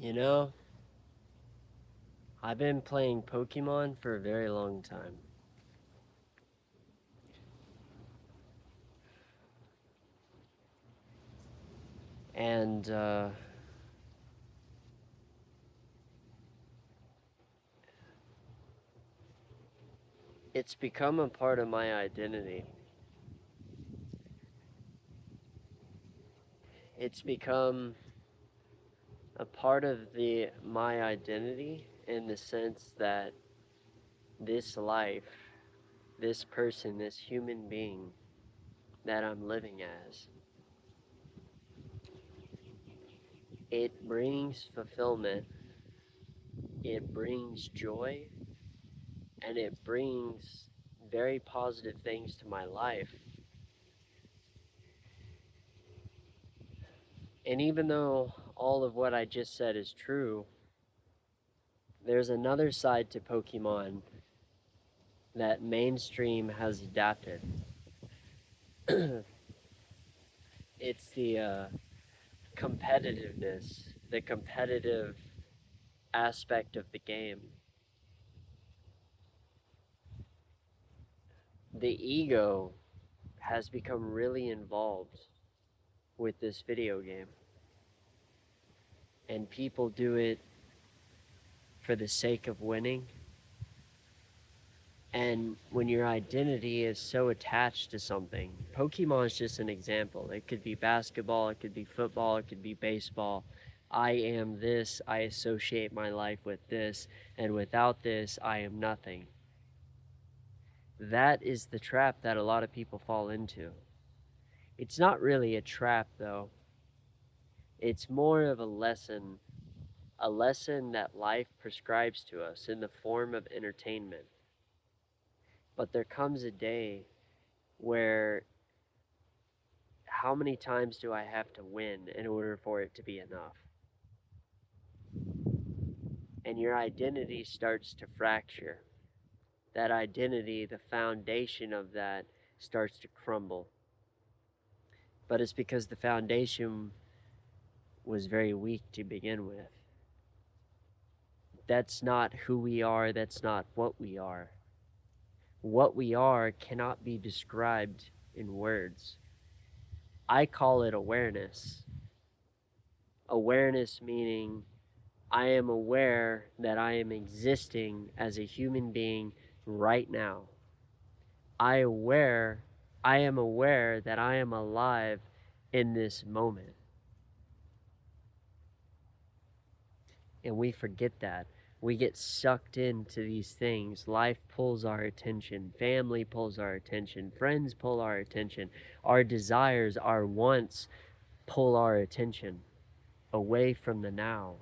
You know, I've been playing Pokemon for a very long time. And it's become a part of my identity. It's become a part of the my identity in the sense that this life, this person, this human being that I'm living as, it brings fulfillment, it brings joy, and it brings very positive things to my life. And even though all of what I just said is true, there's another side to Pokemon that mainstream has adapted. It's the competitiveness, the competitive aspect of the game. The ego has become really involved with this video game, and people do it for the sake of winning. And when your identity is so attached to something, Pokemon is just an example. It could be basketball, it could be football, it could be baseball. I am this, I associate my life with this, and without this, I am nothing. That is the trap that a lot of people fall into. It's not really a trap, though. It's more of a lesson that life prescribes to us in the form of entertainment. But there comes a day where how many times do I have to win in order for it to be enough? And your identity starts to fracture. That identity, the foundation of that, starts to crumble. But it's because the foundation was very weak to begin with. That's not who we are, that's not what we are. What we are cannot be described in words. I call it awareness. Awareness meaning I am aware that I am existing as a human being right now. I am aware that I am alive in this moment. And we forget that. We get sucked into these things. Life pulls our attention, family pulls our attention, friends pull our attention, our desires, our wants pull our attention away from the now.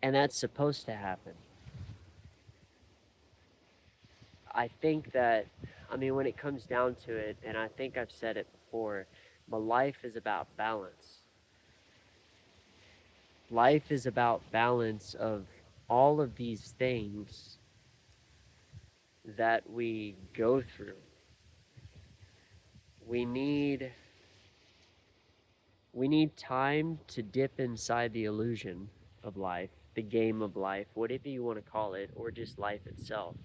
And that's supposed to happen. I think that, when it comes down to it, and I think I've said it before, but life is about balance. Life is about balance of all of these things that we go through. We need time to dip inside the illusion of life, the game of life, whatever you want to call it, or just life itself.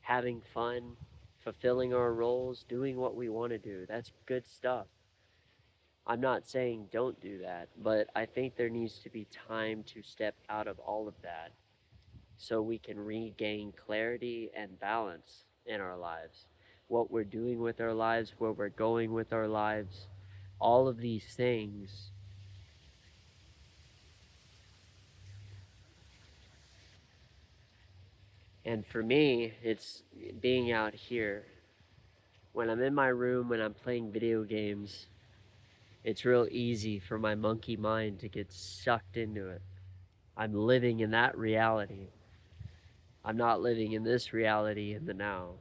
Having fun, fulfilling our roles, doing what we want to do. That's good stuff. I'm not saying don't do that, but I think there needs to be time to step out of all of that so we can regain clarity and balance in our lives. What we're doing with our lives, where we're going with our lives, all of these things. And for me, it's being out here. When I'm in my room, when I'm playing video games, it's real easy for my monkey mind to get sucked into it. I'm living in that reality. I'm not living in this reality in the now.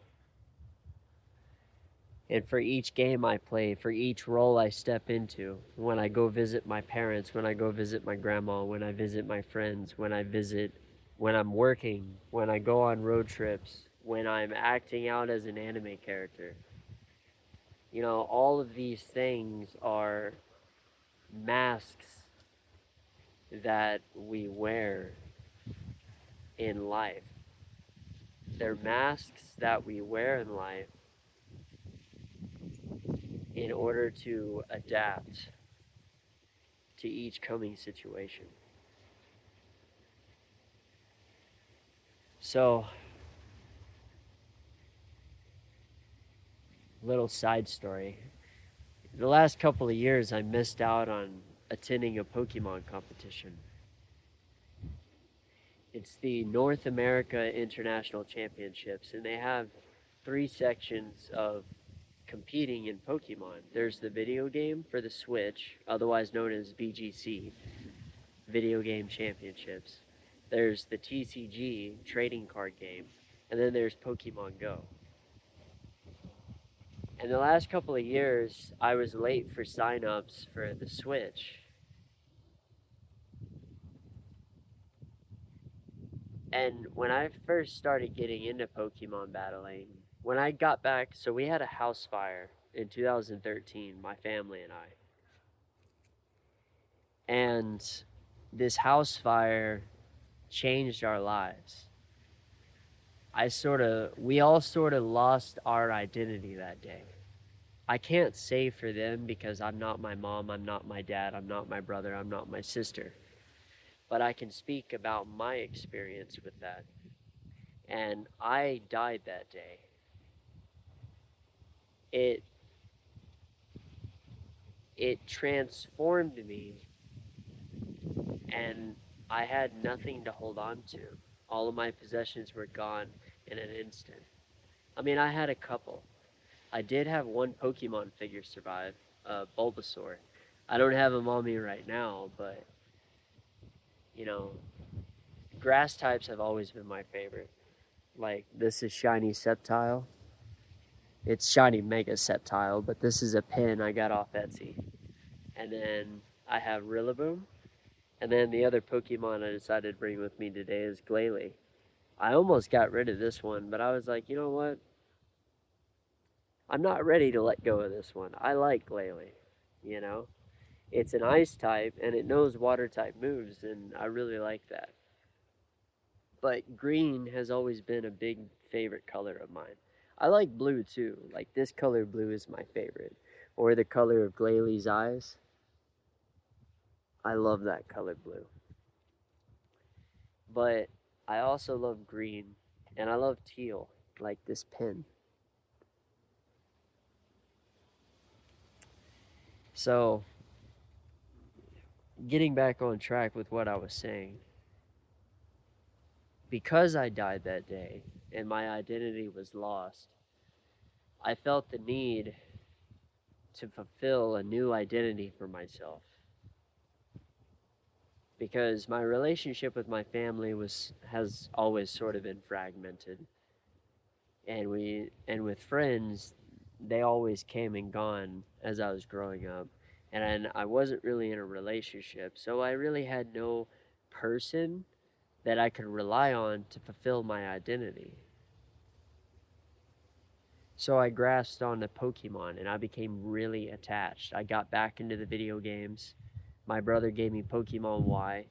And for each game I play, for each role I step into, when I go visit my parents, when I go visit my grandma, when I visit my friends, when I'm working, when I go on road trips, when I'm acting out as an anime character, all of these things are masks that we wear in life. They're masks that we wear in life in order to adapt to each coming situation. So, little side story. The last couple of years, I missed out on attending a Pokemon competition. It's the North America International Championships, and they have 3 sections of competing in Pokemon. There's the video game for the Switch, otherwise known as VGC, Video Game Championships. There's the TCG, trading card game, and then there's Pokemon Go. And the last couple of years, I was late for sign-ups for the Switch. And when I first started getting into Pokemon battling, when I got back, so we had a house fire in 2013, my family and I. And this house fire changed our lives. We all sort of lost our identity that day. I can't say for them because I'm not my mom, I'm not my dad, I'm not my brother, I'm not my sister. But I can speak about my experience with that. And I died that day. It transformed me, and I had nothing to hold on to. All of my possessions were gone in an instant. I mean, I had a couple. I did have one Pokemon figure survive, Bulbasaur. I don't have him on me right now, but you know, grass types have always been my favorite. Like, this is Shiny Sceptile. It's Shiny Mega Sceptile, but this is a pin I got off Etsy. And then I have Rillaboom. And then the other Pokemon I decided to bring with me today is Glalie. I almost got rid of this one, but I was like, you know what? I'm not ready to let go of this one. I like Glalie, you know? It's an ice type, and it knows water type moves, and I really like that. But green has always been a big favorite color of mine. I like blue too. Like, this color blue is my favorite. Or the color of Glalie's eyes. I love that color blue. But I also love green, and I love teal, like this pin. So, getting back on track with what I was saying, because I died that day and my identity was lost, I felt the need to fulfill a new identity for myself. Because my relationship with my family has always sort of been fragmented. And with friends, they always came and gone as I was growing up. And I wasn't really in a relationship, so I really had no person that I could rely on to fulfill my identity. So I grasped onto Pokemon and I became really attached. I got back into the video games. My brother gave me Pokemon Y.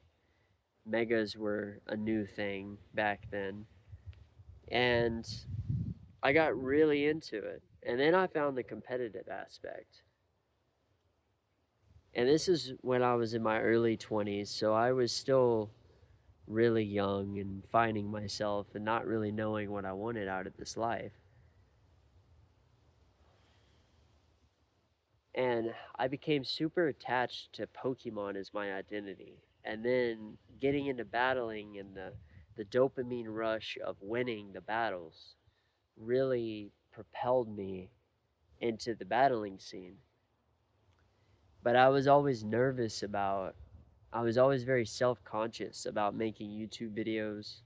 Megas were a new thing back then. And I got really into it. And then I found the competitive aspect. And this is when I was in my early 20s, so I was still really young and finding myself and not really knowing what I wanted out of this life. And I became super attached to Pokemon as my identity. And then getting into battling and the dopamine rush of winning the battles really propelled me into the battling scene. But I was always I was always very self-conscious about making YouTube videos.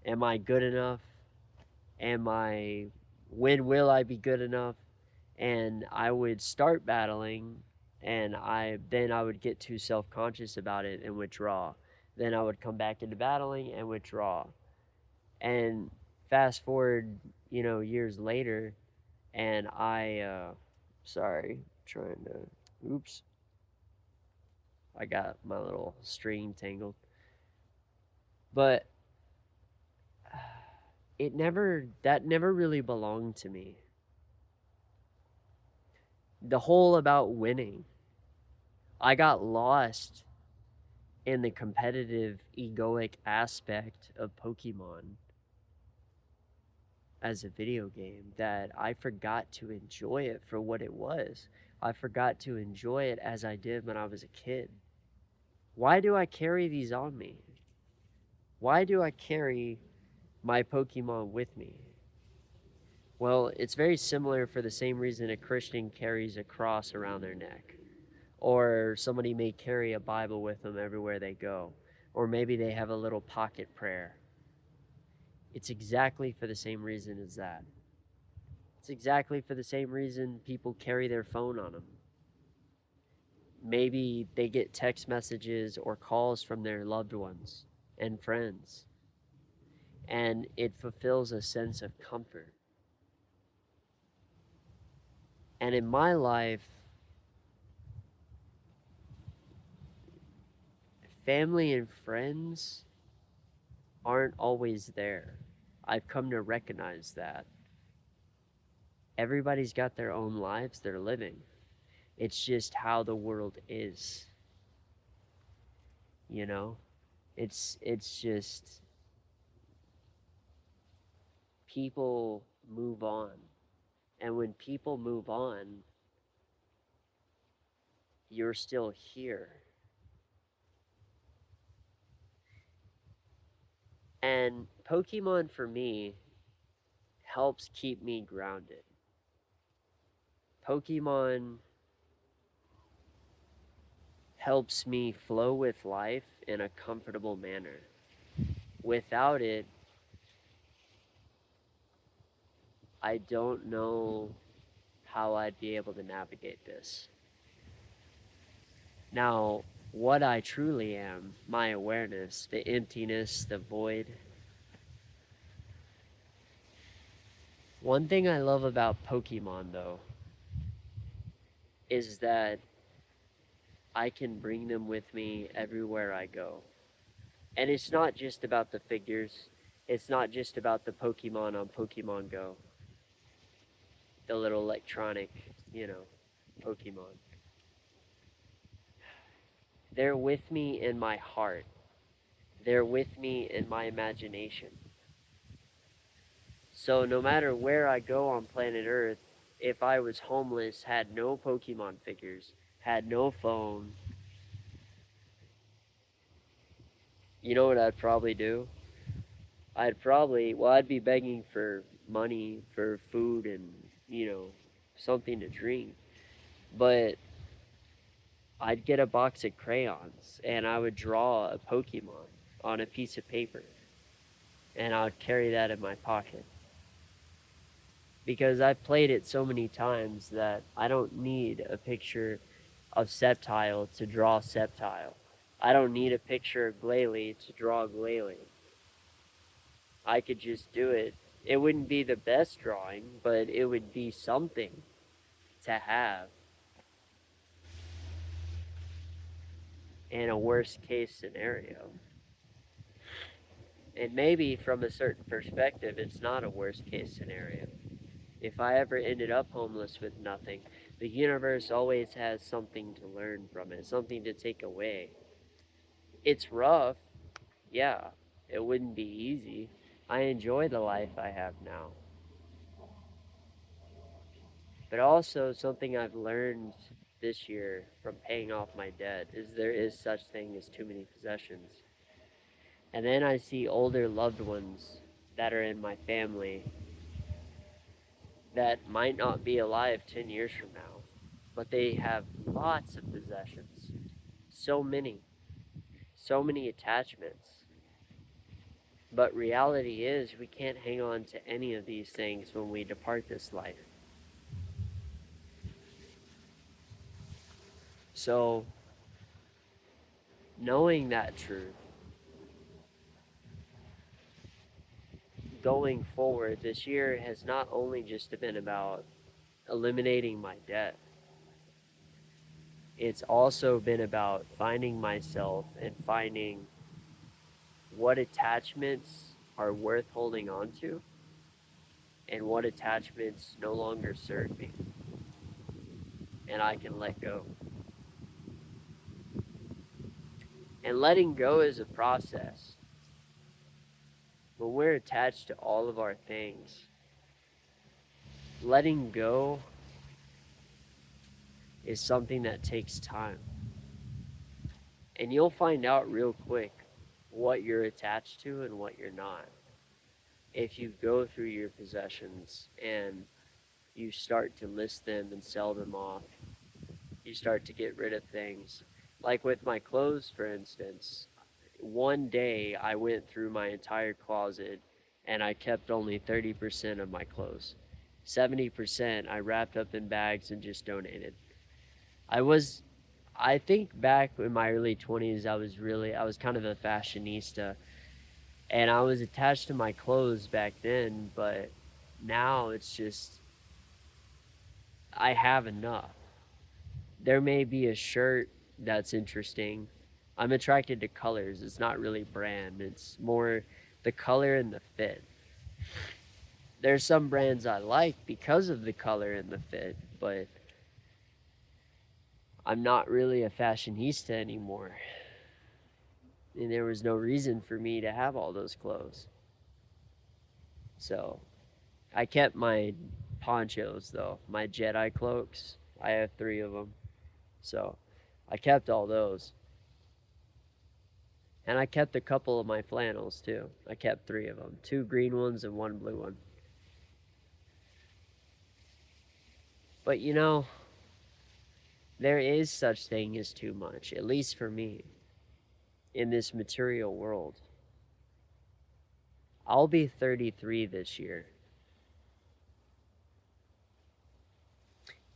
Am I good enough? When will I be good enough? And I would start battling, and then I would get too self-conscious about it and withdraw. Then I would come back into battling and withdraw. And fast forward, years later, and sorry, trying to, oops. I got my little string tangled. But that never really belonged to me. The whole about winning. I got lost in the competitive, egoic aspect of Pokemon as a video game that I forgot to enjoy it for what it was. I forgot to enjoy it as I did when I was a kid. Why do I carry these on me? Why do I carry my Pokemon with me? Well, it's very similar for the same reason a Christian carries a cross around their neck. Or somebody may carry a Bible with them everywhere they go. Or maybe they have a little pocket prayer. It's exactly for the same reason as that. It's exactly for the same reason people carry their phone on them. Maybe they get text messages or calls from their loved ones and friends, and it fulfills a sense of comfort. And in my life, family and friends aren't always there. I've come to recognize that. Everybody's got their own lives they're living. It's just how the world is. You know? It's just people move on. And when people move on, you're still here. And Pokemon for me helps keep me grounded. Pokemon helps me flow with life in a comfortable manner. Without it, I don't know how I'd be able to navigate this. Now, what I truly am, my awareness, the emptiness, the void. One thing I love about Pokemon, though, is that I can bring them with me everywhere I go. And it's not just about the figures. It's not just about the Pokemon on Pokemon Go. The little electronic, Pokemon. They're with me in my heart. They're with me in my imagination. So no matter where I go on planet Earth, if I was homeless, had no Pokemon figures, had no phone, you know what I'd probably do? I'd be begging for money, for food, and, something to drink. But I'd get a box of crayons and I would draw a Pokemon on a piece of paper. And I would carry that in my pocket. Because I've played it so many times that I don't need a picture of Sceptile to draw Sceptile. I don't need a picture of Glalie to draw Glalie. I could just do it. It wouldn't be the best drawing, but it would be something to have in a worst case scenario. And maybe from a certain perspective, it's not a worst case scenario. If I ever ended up homeless with nothing, the universe always has something to learn from it, something to take away. It's rough, yeah, it wouldn't be easy. I enjoy the life I have now. But also, something I've learned this year from paying off my debt is there is such thing as too many possessions. And then I see older loved ones that are in my family that might not be alive 10 years from now, but they have lots of possessions. So many attachments. But reality is, we can't hang on to any of these things when we depart this life. So, knowing that truth, going forward, this year has not only just been about eliminating my debt, it's also been about finding myself and finding what attachments are worth holding on to and what attachments no longer serve me and I can let go. And letting go is a process. When we're attached to all of our things, letting go is something that takes time. And you'll find out real quick what you're attached to and what you're not. If you go through your possessions and you start to list them and sell them off, you start to get rid of things. Like with my clothes, for instance, one day I went through my entire closet and I kept only 30% of my clothes. 70% I wrapped up in bags and just donated. I was I think back in my early 20s I was kind of a fashionista and I was attached to my clothes back then, but now it's just I have enough. There may be a shirt that's interesting. I'm attracted to colors. It's not really brand. It's more the color and the fit. There's some brands I like because of the color and the fit, but I'm not really a fashionista anymore. And there was no reason for me to have all those clothes. So I kept my ponchos though, my Jedi cloaks. I have 3 of them. So I kept all those. And I kept a couple of my flannels too. I kept 3 of them, 2 green ones and 1 blue one. But you know, there is such thing as too much, at least for me, in this material world. I'll be 33 this year.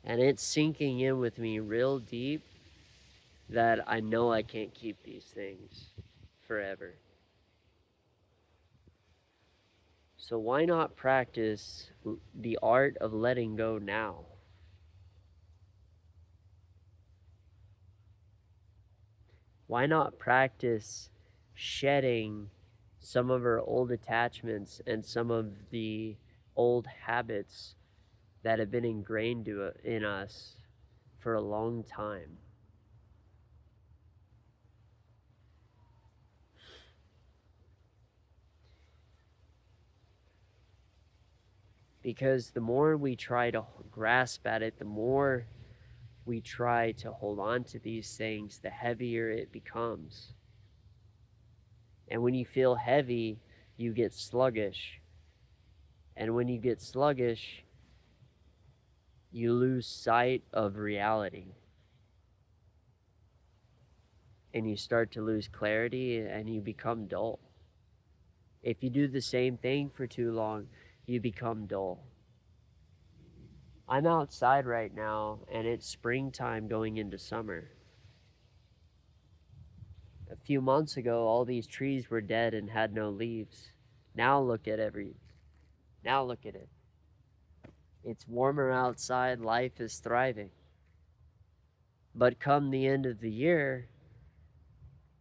And it's sinking in with me real deep that I know I can't keep these things forever. So why not practice the art of letting go now? Why not practice shedding some of our old attachments and some of the old habits that have been ingrained in us for a long time? Because the more we try to grasp at it, the more we try to hold on to these things, the heavier it becomes. And when you feel heavy, you get sluggish. And when you get sluggish, you lose sight of reality. And you start to lose clarity and you become dull. If you do the same thing for too long, you become dull. I'm outside right now and it's springtime going into summer. A few months ago, all these trees were dead and had no leaves. Now look at it. It's warmer outside, life is thriving. But come the end of the year,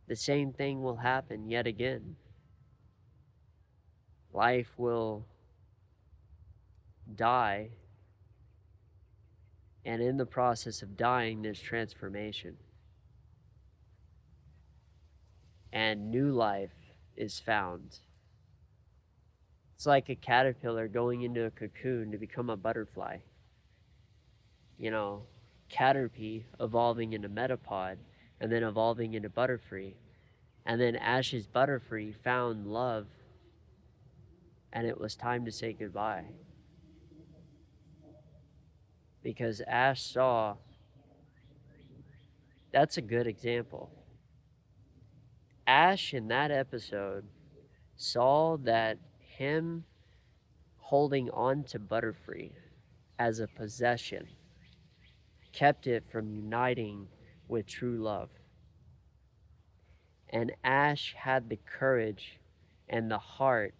the same thing will happen yet again. Life will die, and in the process of dying, there's transformation. And new life is found. It's like a caterpillar going into a cocoon to become a butterfly. You know, Caterpie evolving into Metapod, and then evolving into Butterfree. And then Ash's Butterfree found love, and it was time to say goodbye. Because Ash saw, that's a good example. Ash in that episode saw that him holding on to Butterfree as a possession kept it from uniting with true love. And Ash had the courage and the heart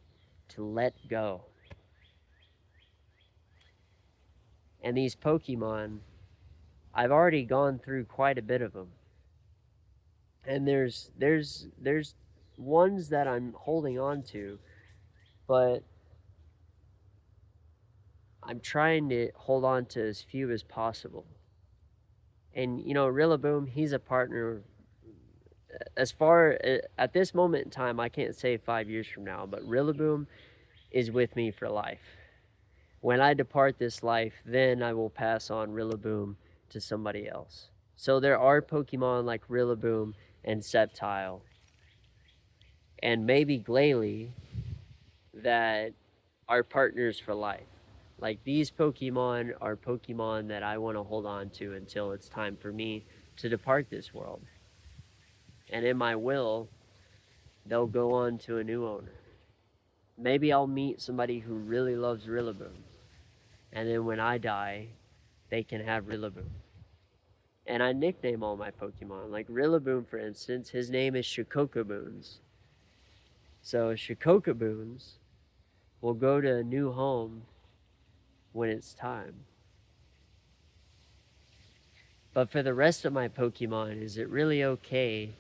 to let go. And these Pokemon, I've already gone through quite a bit of them. And there's ones that I'm holding on to, but I'm trying to hold on to as few as possible. And Rillaboom, he's a partner. As far at this moment in time, I can't say 5 years from now, but Rillaboom is with me for life. When I depart this life, then I will pass on Rillaboom to somebody else. So there are Pokemon like Rillaboom and Sceptile and maybe Glalie that are partners for life. Like, these Pokemon are Pokemon that I want to hold on to until it's time for me to depart this world. And in my will, they'll go on to a new owner. Maybe I'll meet somebody who really loves Rillaboom. And then when I die, they can have Rillaboom. And I nickname all my Pokemon. Like Rillaboom, for instance, his name is Shikokaboons. So Shikokaboons will go to a new home when it's time. But for the rest of my Pokemon, is it really okay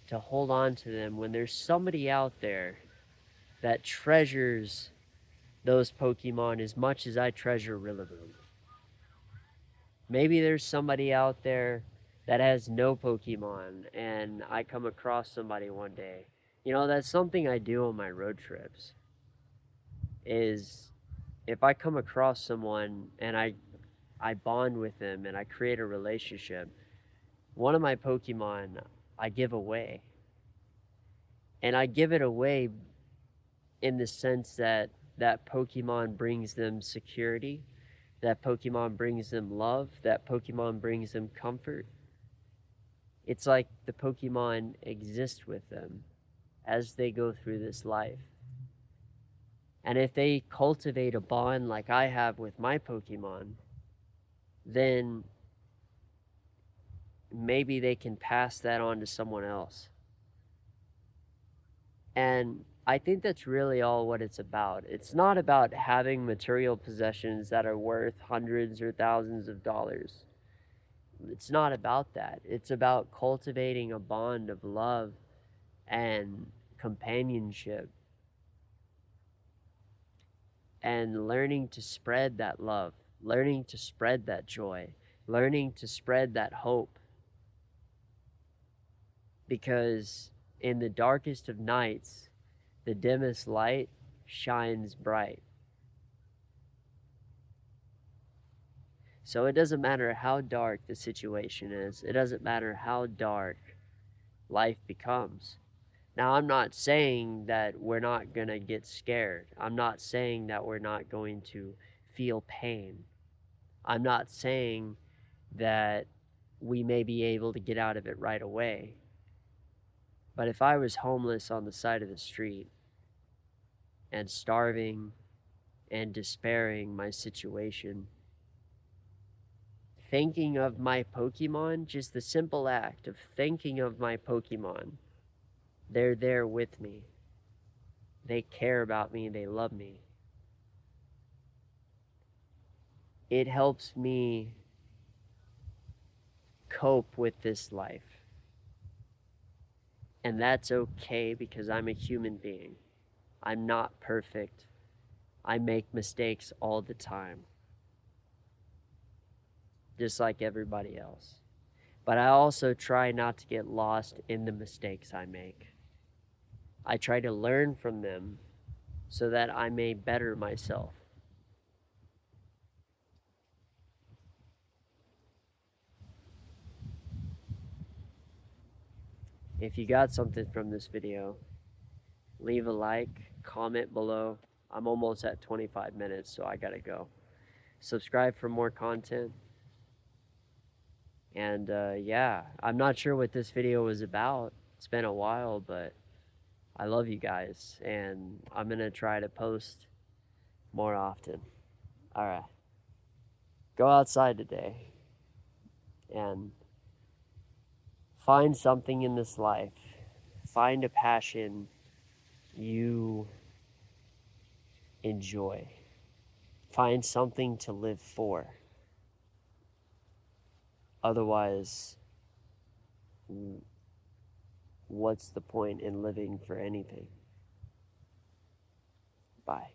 to hold on to them when there's somebody out there that treasures those Pokemon as much as I treasure Rillaboom? Maybe there's somebody out there that has no Pokemon and I come across somebody one day. That's something I do on my road trips. Is if I come across someone and I bond with them and I create a relationship, one of my Pokemon I give away. And I give it away in the sense that that Pokemon brings them security, that Pokemon brings them love, that Pokemon brings them comfort. It's like the Pokemon exist with them as they go through this life. And if they cultivate a bond like I have with my Pokemon, then maybe they can pass that on to someone else. And I think that's really all what it's about. It's not about having material possessions that are worth hundreds or thousands of dollars. It's not about that. It's about cultivating a bond of love and companionship and learning to spread that love, learning to spread that joy, learning to spread that hope. Because in the darkest of nights, the dimmest light shines bright. So it doesn't matter how dark the situation is. It doesn't matter how dark life becomes. Now, I'm not saying that we're not going to get scared. I'm not saying that we're not going to feel pain. I'm not saying that we may be able to get out of it right away. But if I was homeless on the side of the street and starving and despairing my situation, thinking of my Pokemon, just the simple act of thinking of my Pokemon, they're there with me. They care about me, they love me. It helps me cope with this life. And that's okay because I'm a human being. I'm not perfect. I make mistakes all the time, just like everybody else. But I also try not to get lost in the mistakes I make. I try to learn from them so that I may better myself. If you got something from this video, leave a like, comment below. I'm almost at 25 minutes, so I gotta go. Subscribe for more content. And yeah, I'm not sure what this video was about. It's been a while, but I love you guys, and I'm gonna try to post more often. All right, go outside today and find something in this life. Find a passion you enjoy. Find something to live for. Otherwise, what's the point in living for anything? Bye.